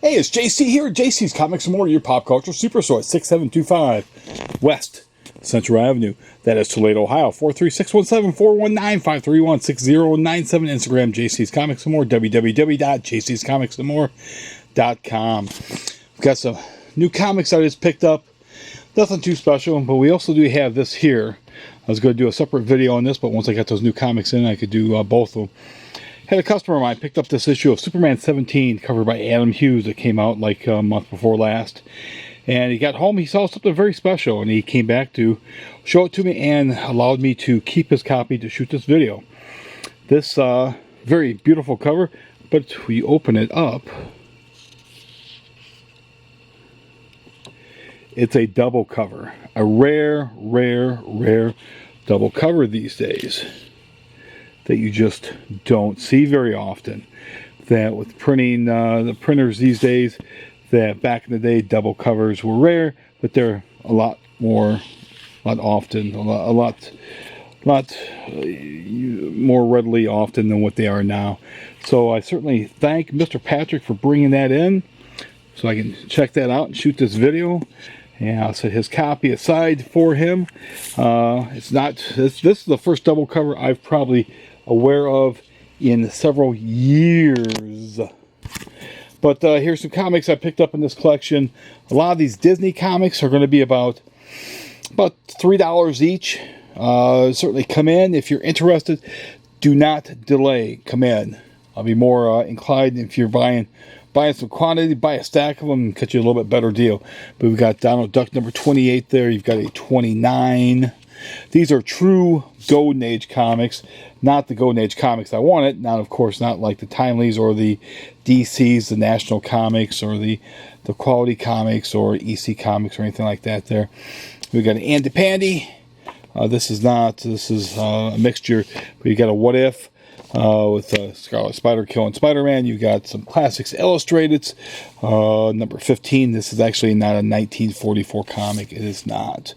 Hey, it's JC here. JC's Comics and More, your pop culture superstore at 6725 West Central Avenue. That is Toledo, Ohio. 436-17419-531-6097. Instagram, JC's Comics and More. www.jcscomicsandmore.com. We've got some new comics I just picked up. Nothing too special, but we also do have this here. I was going to do a separate video on this, but once I got those new comics in, I could do both of them. Had a customer of mine picked up this issue of Superman 17, covered by Adam Hughes, that came out like a month before last. And he got home, he saw something very special, and he came back to show it to me and allowed me to keep his copy to shoot this video. This very beautiful cover, but we open it up, it's a double cover. A rare double cover these days that you just don't see very often. That with printing, the printers these days, that back in the day double covers were rare, but they're a lot more often more readily often than what they are now. So I certainly thank Mr. Patrick for bringing that in so I can check that out and shoot this video. And I'll set his copy aside for him. This is the first double cover I've probably aware of in several years. But here's some comics I picked up in this collection. A lot of these Disney comics are going to be about $3 each. Certainly come in if you're interested. Do not delay. Come in. I'll be more inclined if you're buying some quantity, buy a stack of them and catch you a little bit better deal. But we've got Donald Duck number 28 there. You've got a 29. These are true Golden Age comics, not the Golden Age comics I wanted. Not, of course, not like the Timelies or the DCs, the National Comics, or the Quality Comics or EC Comics or anything like that there. We've got an Andy Pandy. This is a mixture, but you got a What If with Scarlet Spider killing Spider-Man. You've got some Classics Illustrated. Number 15. This is actually not a 1944 comic. It is not.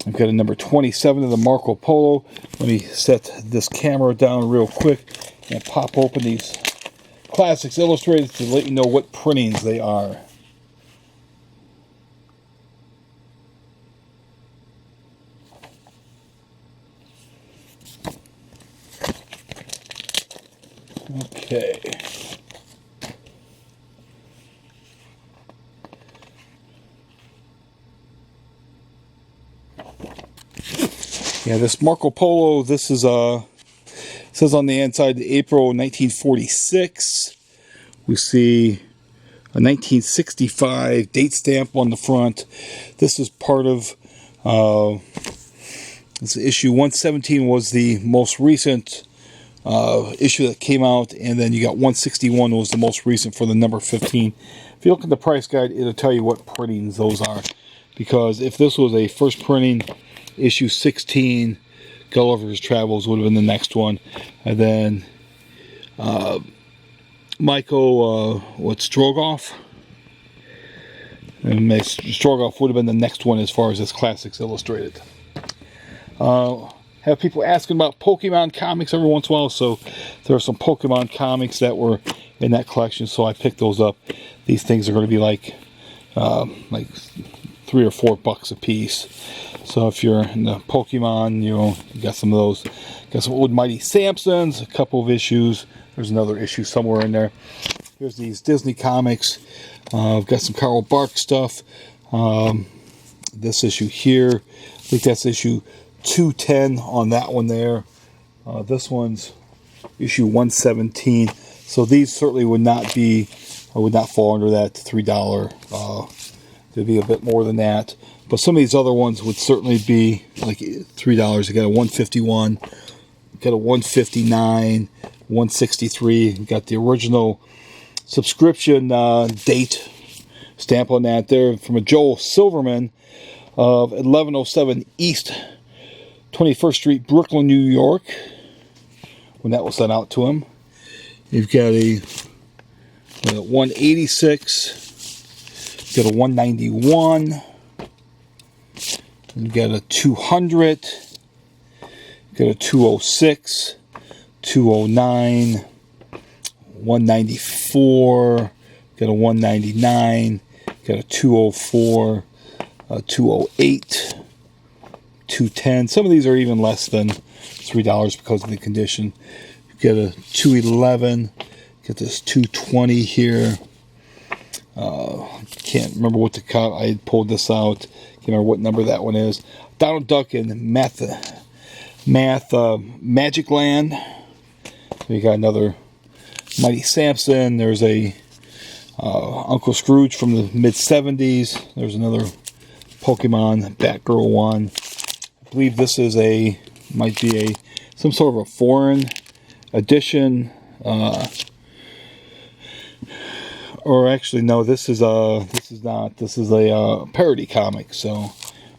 I've got a number 27 of the Marco Polo. Let me set this camera down real quick and pop open these Classics Illustrated to let you know what printings they are. Okay. Yeah, this Marco Polo, this is says on the inside April 1946. We see a 1965 date stamp on the front. This is part of this issue 117 was the most recent issue that came out, and then you got 161 was the most recent for the number 15. If you look at the price guide, it'll tell you what printings those are. Because if this was a first printing, issue 16, Gulliver's Travels would have been the next one, and then Michael Strogoff, and Strogoff would have been the next one as far as this Classics Illustrated. Have people asking about Pokemon comics every once in a while, so there are some Pokemon comics that were in that collection, so I picked those up. These things are going to be like $3 or $4 a piece. So if you're in the Pokemon, you got some of those. Got some Old Mighty Samsons, a couple of issues. There's another issue somewhere in there. Here's these Disney comics. I've got some Carl Bark stuff. This issue here, I think that's issue 210 on that one there. This one's issue 117. So these certainly would not fall under that $3. There'd be a bit more than that. But some of these other ones would certainly be like $3. You got a 151, got a 159, 163. You got the original subscription date stamp on that there from a Joel Silverman of 1107 East 21st Street, Brooklyn, New York, when that was sent out to him. You've got a 186, got a 191, you got a 200, got a 206, 209, 194, got a 199, got a 204, a 208, 210. Some of these are even less than $3 because of the condition. You get a 211, get this 220 here. Can't remember what the cut. I pulled this out. Can't remember what number that one is. Donald Duck in Math Magic Land. We got another Mighty Samson. There's a Uncle Scrooge from the mid-70s. There's another Pokemon Batgirl one. I believe this is might be some sort of a foreign edition. Or actually, no, this is not. This is a parody comic. So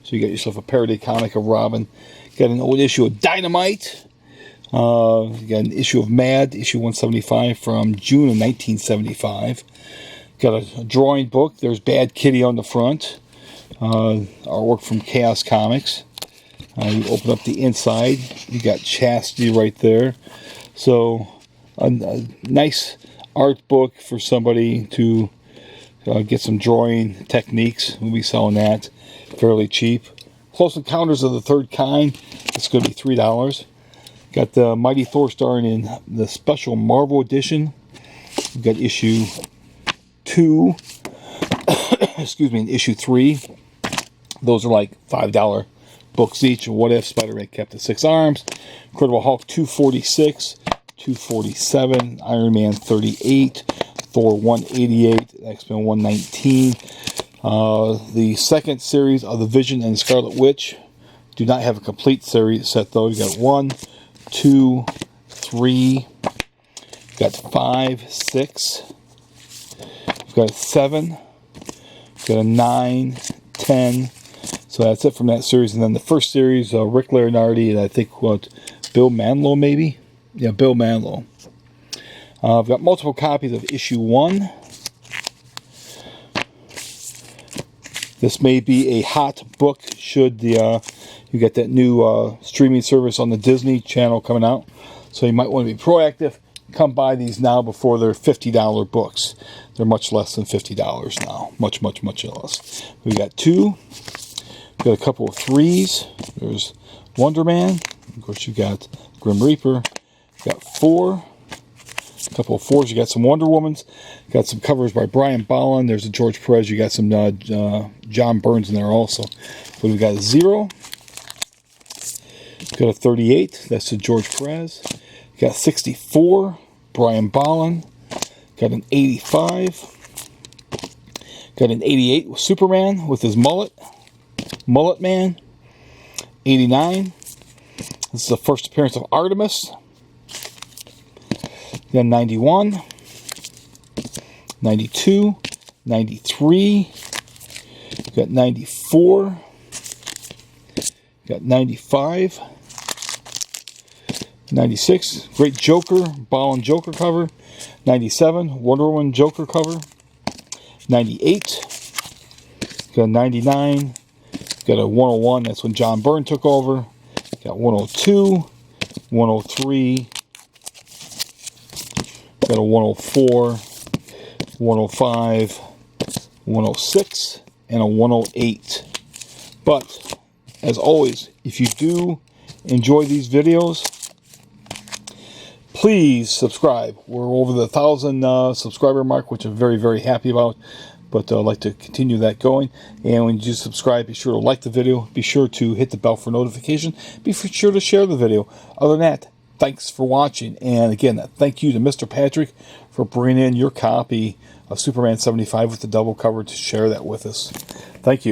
you get yourself a parody comic of Robin. Got an old issue of Dynamite. You got an issue of Mad, issue 175 from June of 1975. Got a drawing book. There's Bad Kitty on the front. Artwork from Chaos Comics. You open up the inside. You got Chastity right there. So a nice art book for somebody to get some drawing techniques. We'll be selling that fairly cheap. Close Encounters of the Third Kind. It's going to be $3. Got the Mighty Thor starring in the special Marvel edition. We've got issue 2. Excuse me, and issue 3. Those are like $5 books each. What If Spider-Man Kept His 6 Arms. Incredible Hulk 246. 247, Iron Man 38, Thor 188, X-Men 119. The second series of the Vision and Scarlet Witch do not have a complete series set though. You got 1, 2, 3, got 5, 6, you've got 7, got a 9, 10. So that's it from that series. And then the first series, Rick Leonardi and I think Bill Manilow maybe. Yeah, Bill Manilow. I've got multiple copies of issue 1. This may be a hot book should you get that new streaming service on the Disney Channel coming out. So you might want to be proactive. Come buy these now before they're $50 books. They're much less than $50 now. Much, much, much less. We got 2. We got a couple of 3s. There's Wonder Man. Of course, you got Grim Reaper. Got 4, a couple of 4s. You got some Wonder Womans. Got some covers by Brian Bolland. There's a George Perez. You got some John Burns in there also. But we got a 0. Got a 38. That's a George Perez. Got 64. Brian Bolland. Got an 85. Got an 88 with Superman with his mullet. Mullet Man. 89. This is the first appearance of Artemis. Then 91, 92, 93, got 94, got 95, 96, great Joker, Bolland Joker cover, 97, Wonder Woman Joker cover, 98, got a 99, got a 101, that's when John Byrne took over, got 102, 103, got a 104, 105, 106, and a 108. But, as always, if you do enjoy these videos, please subscribe. We're over the 1,000 subscriber mark, which I'm very, very happy about. But I'd like to continue that going. And when you subscribe, be sure to like the video. Be sure to hit the bell for notification. Be sure to share the video. Other than that, thanks for watching. And again, thank you to Mr. Patrick for bringing in your copy of Superman 75 with the double cover to share that with us. Thank you.